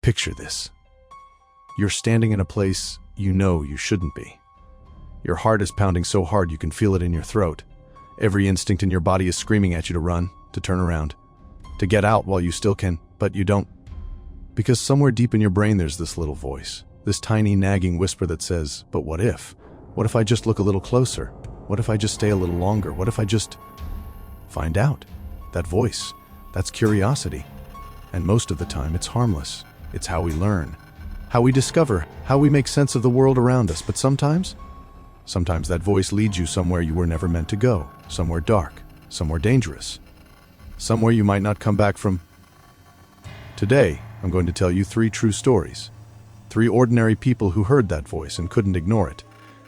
Picture this. You're standing in a place you know you shouldn't be. Your heart is pounding so hard you can feel it in your throat. Every instinct in your body is screaming at you to run, to turn around, to get out while you still can, but you don't. Because somewhere deep in your brain there's this little voice, this tiny nagging whisper that says, but what if? What if I just look a little closer? What if I just stay a little longer? What if I just find out? That voice, that's curiosity. And most of the time it's harmless. It's how we learn, how we discover, how we make sense of the world around us. But sometimes that voice leads you somewhere you were never meant to go, somewhere dark, somewhere dangerous, somewhere you might not come back from. Today, I'm going to tell you 3 true stories. 3 ordinary people who heard that voice and couldn't ignore it.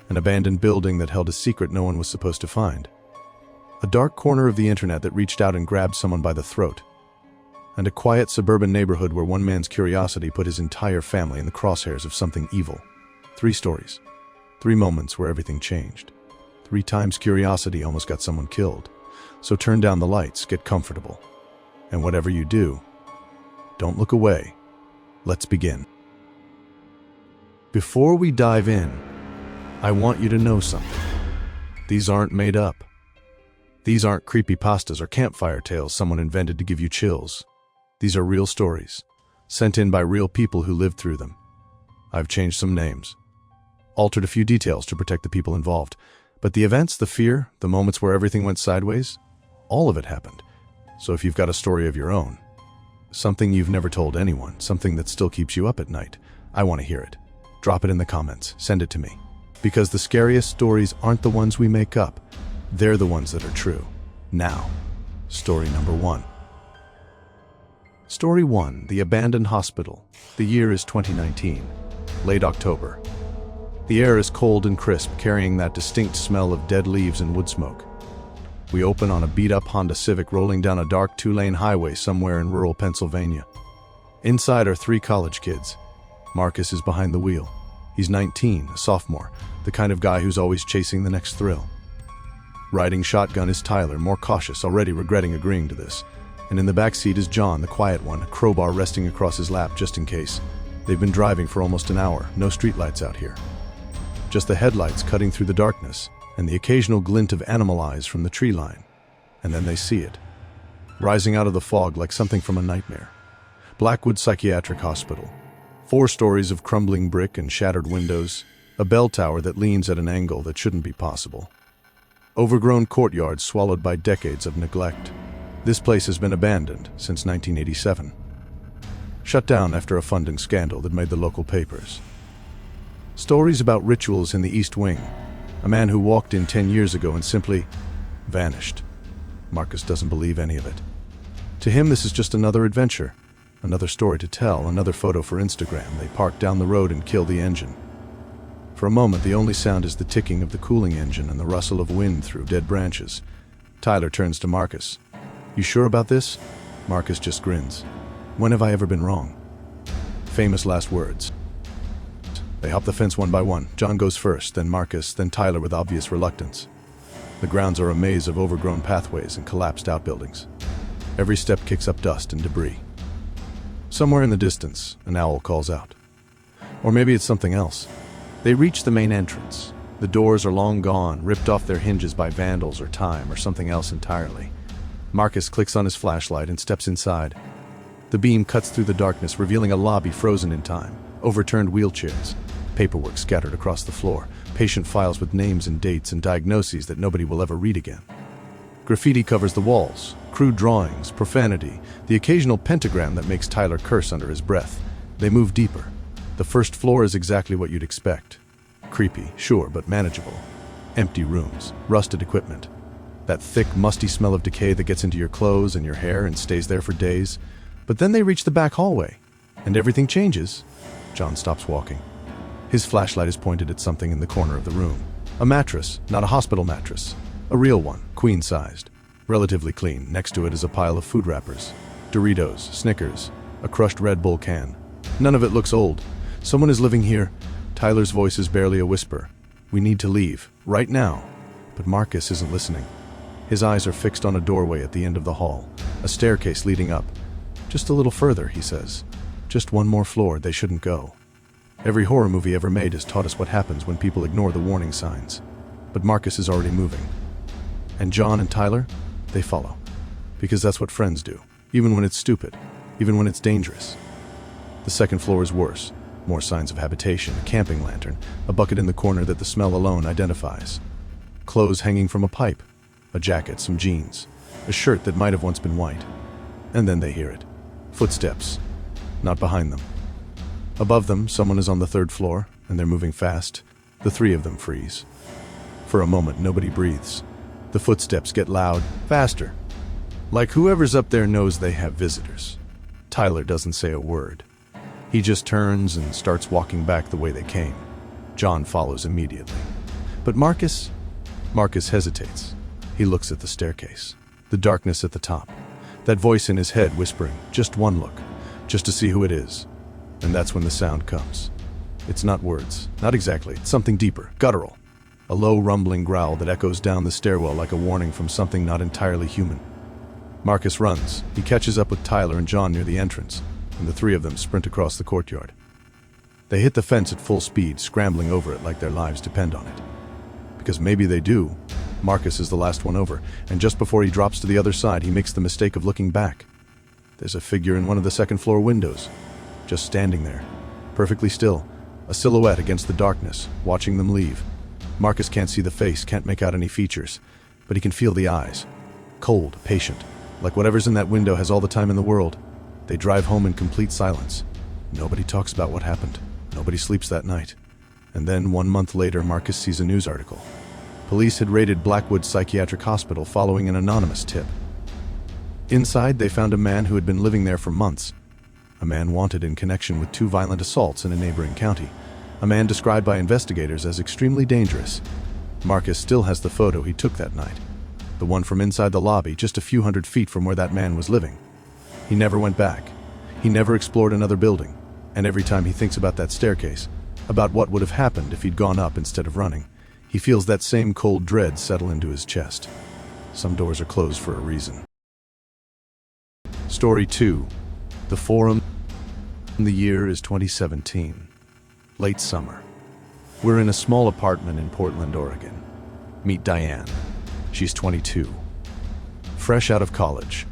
An abandoned building that held a secret no one was supposed to find. A dark corner of the internet that reached out and grabbed someone by the throat. And a quiet suburban neighborhood where one man's curiosity put his entire family in the crosshairs of something evil. 3 stories. 3 moments where everything changed. 3 times curiosity almost got someone killed. So turn down the lights, get comfortable. And whatever you do, don't look away. Let's begin. Before we dive in, I want you to know something. These aren't made up. These aren't creepypastas or campfire tales someone invented to give you chills. These are real stories, sent in by real people who lived through them. I've changed some names, altered a few details to protect the people involved, but the events, the fear, the moments where everything went sideways, all of it happened. So if you've got a story of your own, something you've never told anyone, something that still keeps you up at night, I want to hear it. Drop it in the comments, send it to me. Because the scariest stories aren't the ones we make up, they're the ones that are true. Now, story number 1. Story 1, the abandoned hospital. The year is 2019, late October. The air is cold and crisp, carrying that distinct smell of dead leaves and wood smoke. We open on a beat-up Honda Civic rolling down a dark 2-lane highway somewhere in rural Pennsylvania. Inside are 3 college kids. Marcus is behind the wheel. He's 19, a sophomore, the kind of guy who's always chasing the next thrill. Riding shotgun is Tyler, more cautious, already regretting agreeing to this. And in the back seat is John, the quiet one, a crowbar resting across his lap just in case. They've been driving for almost an hour, no streetlights out here. Just the headlights cutting through the darkness, and the occasional glint of animal eyes from the tree line. And then they see it, rising out of the fog like something from a nightmare. Blackwood Psychiatric Hospital. 4 stories of crumbling brick and shattered windows, a bell tower that leans at an angle that shouldn't be possible. Overgrown courtyards swallowed by decades of neglect. This place has been abandoned since 1987. Shut down after a funding scandal that made the local papers. Stories about rituals in the East Wing. A man who walked in 10 years ago and simply vanished. Marcus doesn't believe any of it. To him, this is just another adventure. Another story to tell, another photo for Instagram. They park down the road and kill the engine. For a moment, the only sound is the ticking of the cooling engine and the rustle of wind through dead branches. Tyler turns to Marcus. You sure about this? Marcus just grins. When have I ever been wrong? Famous last words. They hop the fence one by one. John goes first, then Marcus, then Tyler with obvious reluctance. The grounds are a maze of overgrown pathways and collapsed outbuildings. Every step kicks up dust and debris. Somewhere in the distance, an owl calls out. Or maybe it's something else. They reach the main entrance. The doors are long gone, ripped off their hinges by vandals or time or something else entirely. Marcus clicks on his flashlight and steps inside. The beam cuts through the darkness, revealing a lobby frozen in time. Overturned wheelchairs, paperwork scattered across the floor, patient files with names and dates and diagnoses that nobody will ever read again. Graffiti covers the walls, crude drawings, profanity, the occasional pentagram that makes Tyler curse under his breath. They move deeper. The first floor is exactly what you'd expect. Creepy, sure, but manageable. Empty rooms, rusted equipment. That thick, musty smell of decay that gets into your clothes and your hair and stays there for days. But then they reach the back hallway, and everything changes. John stops walking. His flashlight is pointed at something in the corner of the room. A mattress, not a hospital mattress. A real one, queen-sized. Relatively clean. Next to it is a pile of food wrappers. Doritos, Snickers, a crushed Red Bull can. None of it looks old. Someone is living here. Tyler's voice is barely a whisper. We need to leave, right now. But Marcus isn't listening. His eyes are fixed on a doorway at the end of the hall, a staircase leading up. Just a little further, he says. Just one more floor they shouldn't go. Every horror movie ever made has taught us what happens when people ignore the warning signs. But Marcus is already moving. And John and Tyler, they follow. Because that's what friends do, even when it's stupid, even when it's dangerous. The second floor is worse. More signs of habitation, a camping lantern, a bucket in the corner that the smell alone identifies. Clothes hanging from a pipe, a jacket, some jeans, a shirt that might have once been white. And then they hear it. Footsteps. Not behind them. Above them, someone is on the third floor, and they're moving fast. The three of them freeze. For a moment, nobody breathes. The footsteps get loud, faster. Like whoever's up there knows they have visitors. Tyler doesn't say a word. He just turns and starts walking back the way they came. John follows immediately. But Marcus hesitates. He looks at the staircase. The darkness at the top. That voice in his head whispering, just one look, just to see who it is. And that's when the sound comes. It's not words, not exactly, it's something deeper, guttural. A low rumbling growl that echoes down the stairwell like a warning from something not entirely human. Marcus runs. He catches up with Tyler and John near the entrance, and the three of them sprint across the courtyard. They hit the fence at full speed, scrambling over it like their lives depend on it. Because maybe they do. Marcus is the last one over, and just before he drops to the other side, he makes the mistake of looking back. There's a figure in one of the second-floor windows, just standing there, perfectly still, a silhouette against the darkness, watching them leave. Marcus can't see the face, can't make out any features, but he can feel the eyes. Cold, patient, like whatever's in that window has all the time in the world. They drive home in complete silence. Nobody talks about what happened. Nobody sleeps that night. And then, 1 month later, Marcus sees a news article. Police had raided Blackwood Psychiatric Hospital following an anonymous tip. Inside, they found a man who had been living there for months. A man wanted in connection with 2 violent assaults in a neighboring county. A man described by investigators as extremely dangerous. Marcus still has the photo he took that night. The one from inside the lobby, just a few hundred feet from where that man was living. He never went back. He never explored another building. And every time he thinks about that staircase, about what would have happened if he'd gone up instead of running, he feels that same cold dread settle into his chest. Some doors are closed for a reason. Story 2. The Forum. The year is 2017. Late summer. We're in a small apartment in Portland, Oregon. Meet Diane. She's 22. Fresh out of college,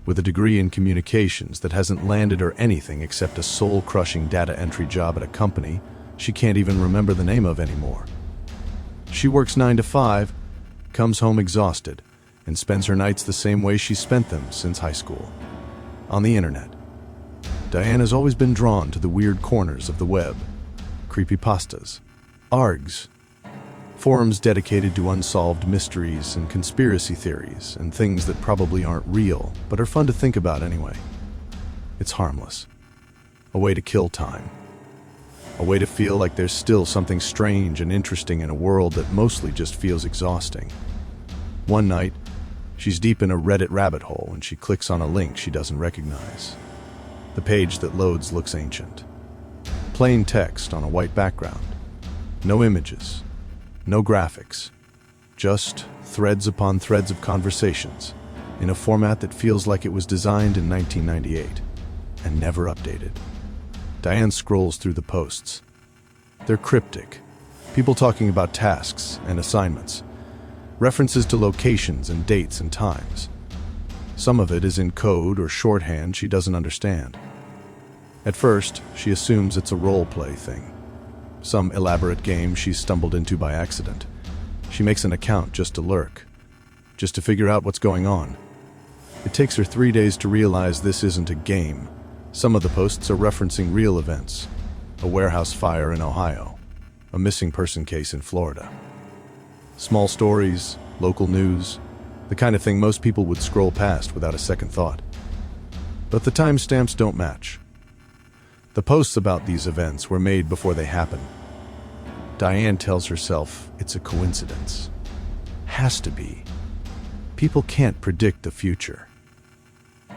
with a degree in communications that hasn't landed her anything except a soul-crushing data entry job at a company she can't even remember the name of anymore. She works 9 to 5, comes home exhausted, and spends her nights the same way she's spent them since high school. On the internet. Diane has always been drawn to the weird corners of the web. Creepypastas, ARGs, forums dedicated to unsolved mysteries and conspiracy theories and things that probably aren't real, but are fun to think about anyway. It's harmless. A way to kill time. A way to feel like there's still something strange and interesting in a world that mostly just feels exhausting. One night, she's deep in a Reddit rabbit hole and she clicks on a link she doesn't recognize. The page that loads looks ancient. Plain text on a white background. No images. No graphics. Just threads upon threads of conversations in a format that feels like it was designed in 1998 and never updated. Diane scrolls through the posts. They're cryptic. People talking about tasks and assignments. References to locations and dates and times. Some of it is in code or shorthand she doesn't understand. At first, she assumes it's a role-play thing. Some elaborate game she's stumbled into by accident. She makes an account just to lurk. Just to figure out what's going on. It takes her 3 days to realize this isn't a game. Some of the posts are referencing real events. A warehouse fire in Ohio. A missing person case in Florida. Small stories, local news, the kind of thing most people would scroll past without a second thought. But the timestamps don't match. The posts about these events were made before they happened. Diane tells herself it's a coincidence. Has to be. People can't predict the future.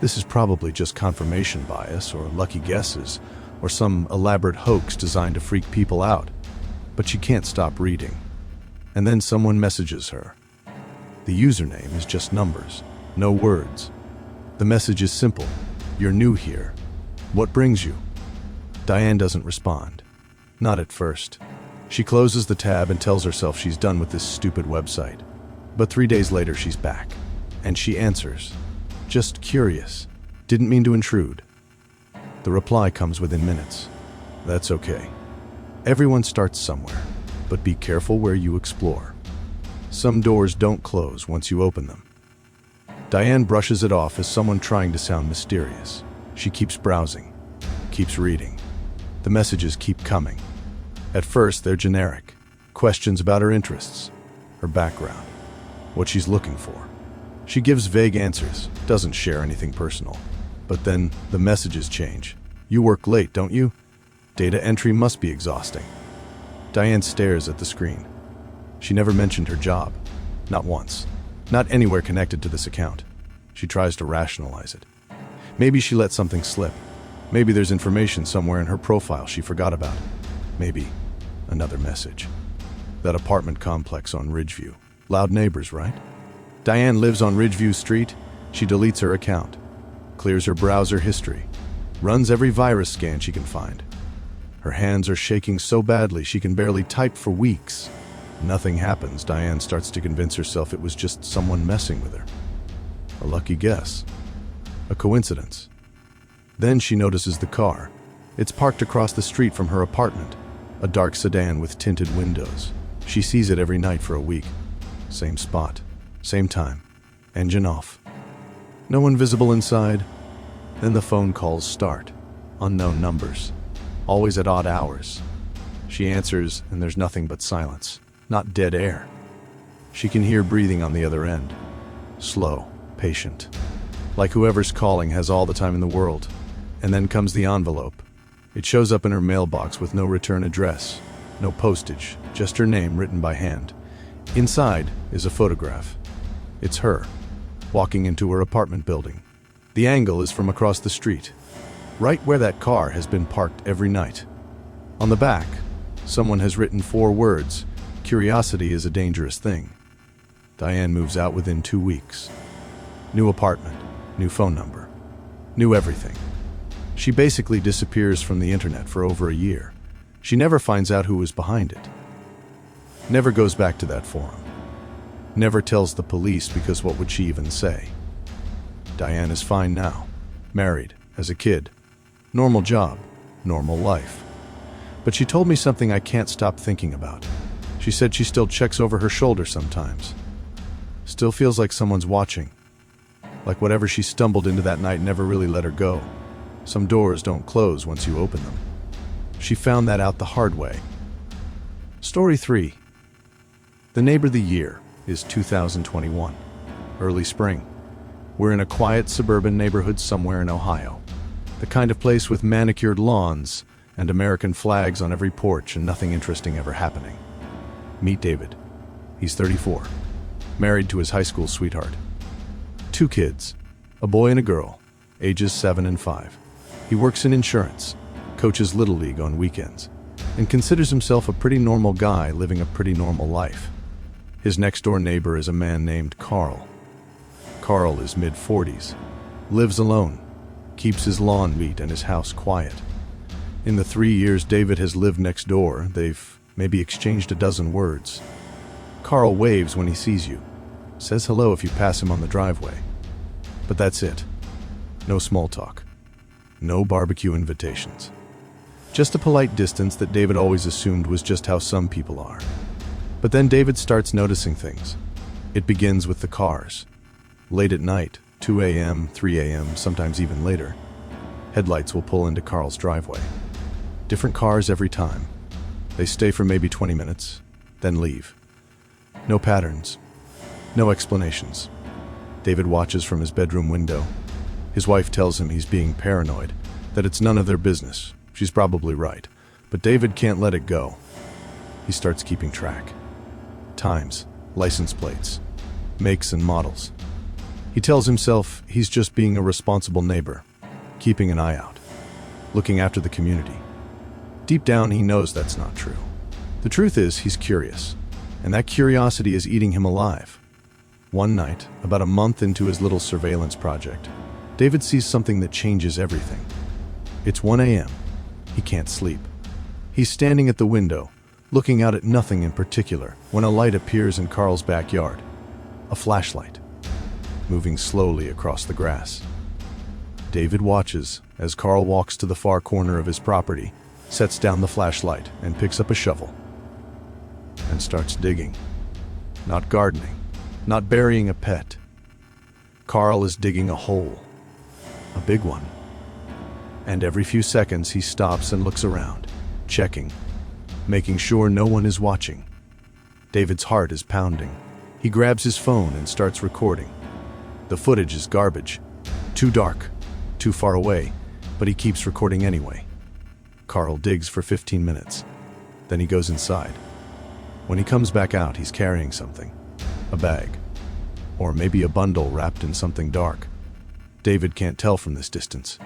This is probably just confirmation bias or lucky guesses or some elaborate hoax designed to freak people out. But she can't stop reading. And then someone messages her. The username is just numbers, no words. The message is simple. You're new here. What brings you? Diane doesn't respond. Not at first. She closes the tab and tells herself she's done with this stupid website. But 3 days later, she's back. And she answers. Just curious. Didn't mean to intrude. The reply comes within minutes. That's okay. Everyone starts somewhere, but be careful where you explore. Some doors don't close once you open them. Diane brushes it off as someone trying to sound mysterious. She keeps browsing, keeps reading. The messages keep coming. At first, they're generic. Questions about her interests, her background, what she's looking for. She gives vague answers, doesn't share anything personal. But then, the messages change. You work late, don't you? Data entry must be exhausting. Diane stares at the screen. She never mentioned her job. Not once. Not anywhere connected to this account. She tries to rationalize it. Maybe she let something slip. Maybe there's information somewhere in her profile she forgot about. Maybe another message. That apartment complex on Ridgeview. Loud neighbors, right? Diane lives on Ridgeview Street. She deletes her account. Clears her browser history. Runs every virus scan she can find. Her hands are shaking so badly she can barely type for weeks. Nothing happens. Diane starts to convince herself it was just someone messing with her. A lucky guess. A coincidence. Then she notices the car. It's parked across the street from her apartment. A dark sedan with tinted windows. She sees it every night for a week. Same spot. Same time. Engine off. No one visible inside. Then the phone calls start. Unknown numbers. Always at odd hours. She answers, and there's nothing but silence. Not dead air. She can hear breathing on the other end. Slow, patient. Like whoever's calling has all the time in the world. And then comes the envelope. It shows up in her mailbox with no return address. No postage, just her name written by hand. Inside is a photograph. It's her, walking into her apartment building. The angle is from across the street, right where that car has been parked every night. On the back, someone has written 4 words, "Curiosity is a dangerous thing." Diane moves out within 2 weeks. New apartment, new phone number, new everything. She basically disappears from the internet for over a year. She never finds out who was behind it. Never goes back to that forum. Never tells the police because what would she even say? Diane is fine now. Married, as a kid. Normal job, normal life. But she told me something I can't stop thinking about. She said she still checks over her shoulder sometimes. Still feels like someone's watching. Like whatever she stumbled into that night never really let her go. Some doors don't close once you open them. She found that out the hard way. Story 3. The neighbor of the year is 2021. Early spring. We're in a quiet suburban neighborhood somewhere in Ohio. The kind of place with manicured lawns and American flags on every porch and nothing interesting ever happening. Meet David. He's 34. Married to his high school sweetheart. 2 kids, a boy and a girl, ages 7 and 5. He works in insurance, coaches Little League on weekends, and considers himself a pretty normal guy living a pretty normal life. His next-door neighbor is a man named Carl. Carl is mid-40s, lives alone, keeps his lawn neat and his house quiet. In the 3 years David has lived next door, they've maybe exchanged a dozen words. Carl waves when he sees you, says hello if you pass him on the driveway. But that's it. No small talk. No barbecue invitations. Just a polite distance that David always assumed was just how some people are. But then David starts noticing things. It begins with the cars. Late at night, 2 a.m., 3 a.m., sometimes even later, headlights will pull into Carl's driveway. Different cars every time. They stay for maybe 20 minutes, then leave. No patterns. No explanations. David watches from his bedroom window. His wife tells him he's being paranoid, that it's none of their business. She's probably right, but David can't let it go. He starts keeping track. Times, license plates, makes and models. He tells himself he's just being a responsible neighbor, keeping an eye out, looking after the community. Deep down, he knows that's not true. The truth is, he's curious, and that curiosity is eating him alive. One night, about a month into his little surveillance project, David sees something that changes everything. It's 1 a.m. He can't sleep. He's standing at the window, looking out at nothing in particular, when a light appears in Carl's backyard. A flashlight, moving slowly across the grass. David watches as Carl walks to the far corner of his property, sets down the flashlight, and picks up a shovel. And starts digging. Not gardening, not burying a pet. Carl is digging a hole. A big one. And every few seconds he stops and looks around, checking, making sure no one is watching. David's heart is pounding. He grabs his phone and starts recording. The footage is garbage. Too dark, too far away, but he keeps recording anyway. Carl digs for 15 minutes. Then he goes inside. When he comes back out, he's carrying something. A bag. Or maybe a bundle wrapped in something dark. David can't tell from this distance.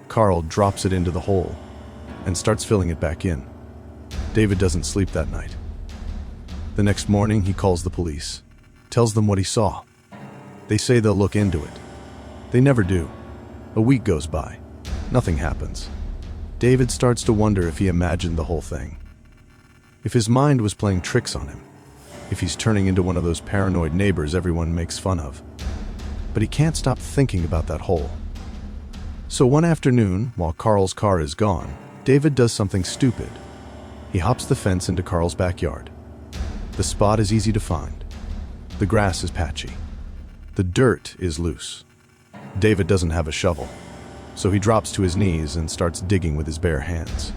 Carl drops it into the hole and starts filling it back in. David doesn't sleep that night. The next morning, he calls the police, tells them what he saw. They say they'll look into it. They never do. A week goes by. Nothing happens. David starts to wonder if he imagined the whole thing. If his mind was playing tricks on him. If he's turning into one of those paranoid neighbors everyone makes fun of. But he can't stop thinking about that hole. So one afternoon, while Carl's car is gone, David does something stupid. He hops the fence into Carl's backyard. The spot is easy to find. The grass is patchy. The dirt is loose. David doesn't have a shovel, so he drops to his knees and starts digging with his bare hands.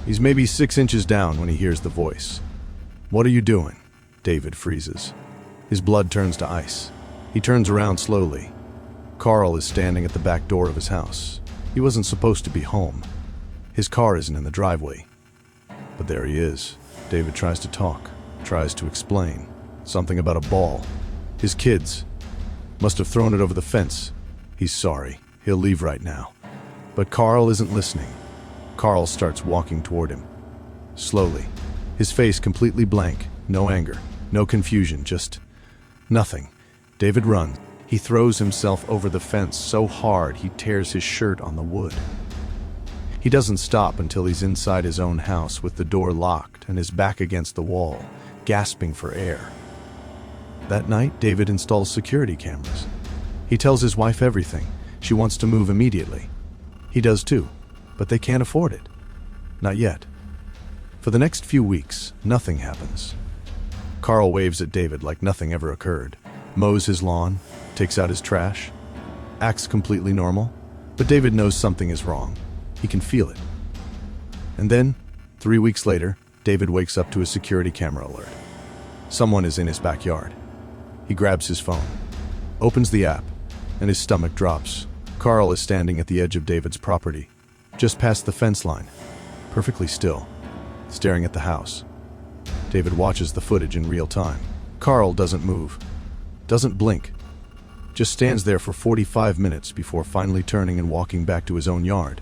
He's maybe 6 inches down when he hears the voice. "What are you doing?" David freezes. His blood turns to ice. He turns around slowly. Carl is standing at the back door of his house. He wasn't supposed to be home. His car isn't in the driveway. But there he is. David tries to talk, tries to explain. Something about a ball. His kids. Must have thrown it over the fence. He's sorry. He'll leave right now. But Carl isn't listening. Carl starts walking toward him. Slowly. His face completely blank. No anger. No confusion. Just nothing. David runs. He throws himself over the fence so hard he tears his shirt on the wood. He doesn't stop until he's inside his own house with the door locked and his back against the wall, gasping for air. That night, David installs security cameras. He tells his wife everything. She wants to move immediately. He does too, but they can't afford it. Not yet. For the next few weeks, nothing happens. Carl waves at David like nothing ever occurred, mows his lawn, takes out his trash, acts completely normal, but David knows something is wrong. He can feel it. And then, 3 weeks later, David wakes up to a security camera alert. Someone is in his backyard. He grabs his phone, opens the app, and his stomach drops. Carl is standing at the edge of David's property, just past the fence line, perfectly still, staring at the house. David watches the footage in real time. Carl doesn't move, doesn't blink, just stands there for 45 minutes before finally turning and walking back to his own yard.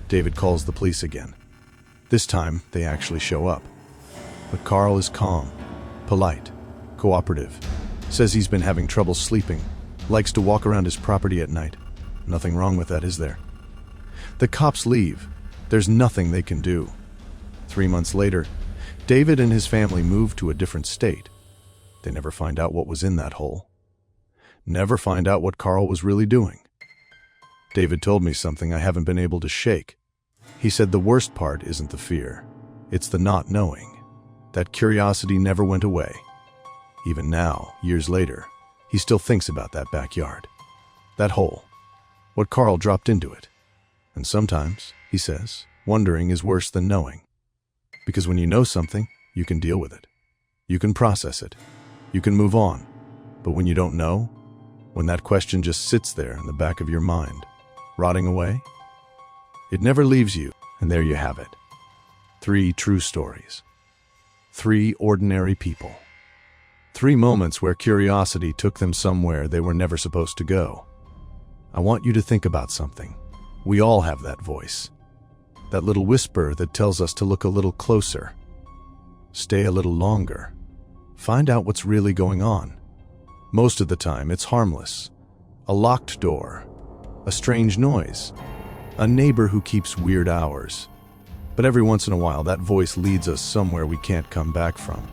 David calls the police again. This time, they actually show up. But Carl is calm, polite, cooperative, says he's been having trouble sleeping, likes to walk around his property at night. Nothing wrong with that, is there? The cops leave. There's nothing they can do. 3 months later, David and his family move to a different state. They never find out what was in that hole. Never find out what Carl was really doing. David told me something I haven't been able to shake. He said the worst part isn't the fear. It's the not knowing. That curiosity never went away. Even now, years later, he still thinks about that backyard. That hole. What Carl dropped into it. And sometimes, he says, wondering is worse than knowing. Because when you know something, you can deal with it. You can process it. You can move on. But when you don't know, when that question just sits there in the back of your mind, rotting away, it never leaves you, and there you have it. 3 true stories. 3 ordinary people. 3 moments where curiosity took them somewhere they were never supposed to go. I want you to think about something. We all have that voice. That little whisper that tells us to look a little closer. Stay a little longer. Find out what's really going on. Most of the time, it's harmless. A locked door. A strange noise. A neighbor who keeps weird hours. But every once in a while, that voice leads us somewhere we can't come back from.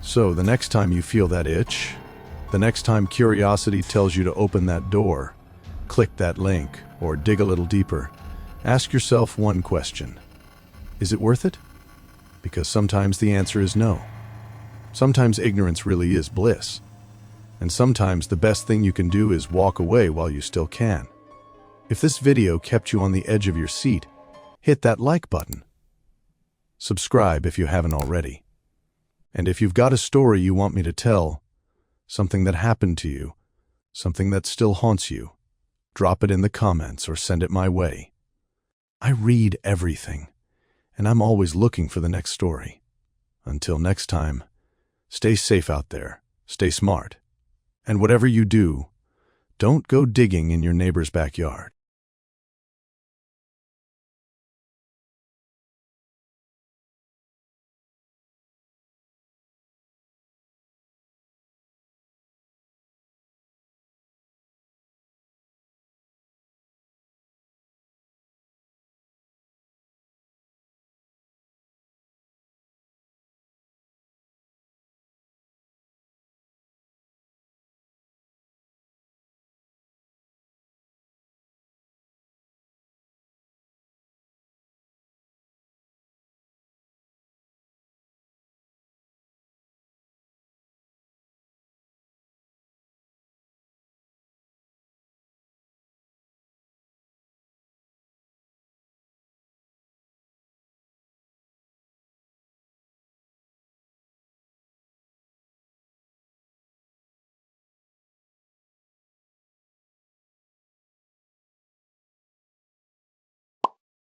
So, the next time you feel that itch, the next time curiosity tells you to open that door, click that link, or dig a little deeper, ask yourself one question. Is it worth it? Because sometimes the answer is no. Sometimes ignorance really is bliss. And sometimes the best thing you can do is walk away while you still can. If this video kept you on the edge of your seat, hit that like button. Subscribe if you haven't already. And if you've got a story you want me to tell, something that happened to you, something that still haunts you, drop it in the comments or send it my way. I read everything, and I'm always looking for the next story. Until next time, stay safe out there, stay smart, and whatever you do, don't go digging in your neighbor's backyard.